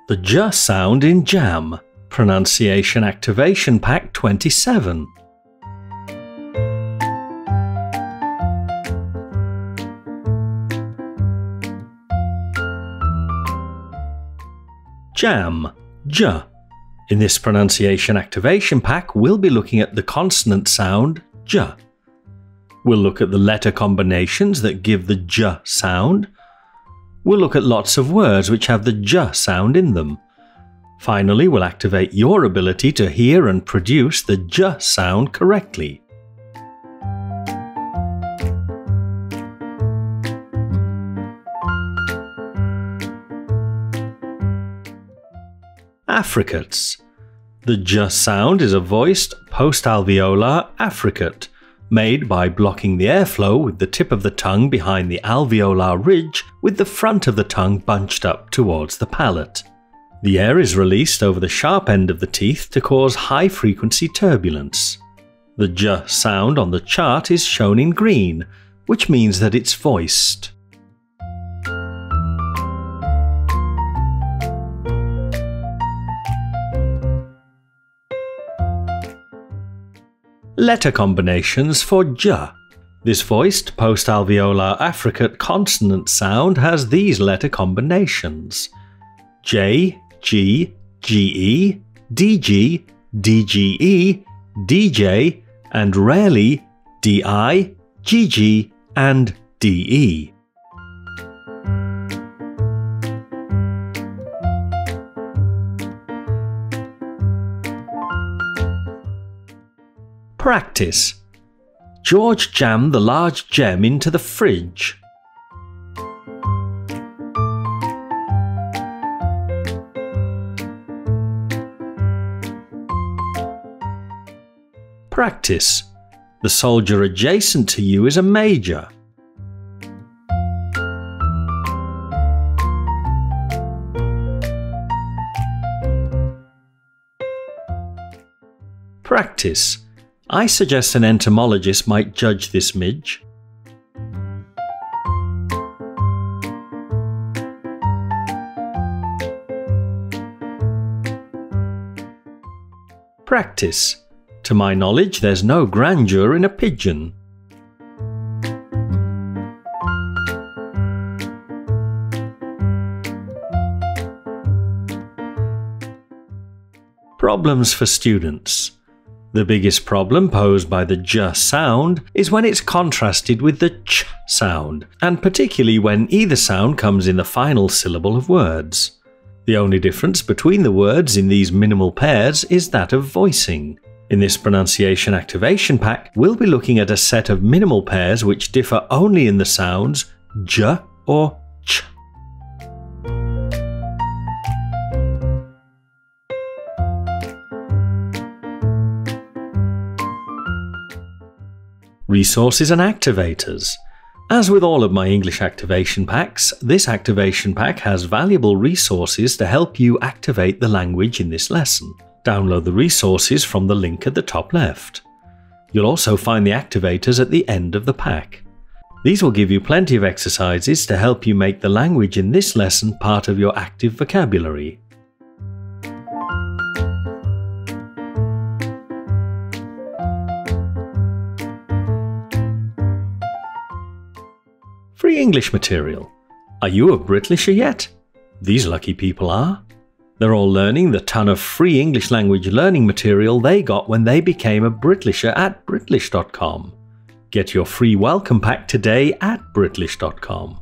The J sound in jam. Pronunciation Activation Pack 27. Jam, J. In this pronunciation activation pack, we'll be looking at the consonant sound J. We'll look at the letter combinations that give the J sound. We'll look at lots of words which have the J sound in them. Finally, we'll activate your ability to hear and produce the J sound correctly. Affricates. The J sound is a voiced post-alveolar affricate, made by blocking the airflow with the tip of the tongue behind the alveolar ridge with the front of the tongue bunched up towards the palate. The air is released over the sharp end of the teeth to cause high-frequency turbulence. The J sound on the chart is shown in green, which means that it's voiced. Letter combinations for J. This voiced post-alveolar affricate consonant sound has these letter combinations: J, G, GE, DG, DGE, DJ, and rarely DI, GG, and DE. Practice. George jammed the large gem into the fridge. Practice. The soldier adjacent to you is a major. Practice. I suggest an entomologist might judge this midge. Practice. To my knowledge, there's no grandeur in a pigeon. Problems for students. The biggest problem posed by the J sound is when it's contrasted with the Ch sound, and particularly when either sound comes in the final syllable of words. The only difference between the words in these minimal pairs is that of voicing. In this pronunciation activation pack, we'll be looking at a set of minimal pairs which differ only in the sounds J or Ch. Resources and activators. As with all of my English activation packs, this activation pack has valuable resources to help you activate the language in this lesson. Download the resources from the link at the top left. You'll also find the activators at the end of the pack. These will give you plenty of exercises to help you make the language in this lesson part of your active vocabulary. Free English material. Are you a Britlisher yet? These lucky people are. They're all learning the ton of free English language learning material they got when they became a Britlisher at Britlish.com. Get your free welcome pack today at Britlish.com.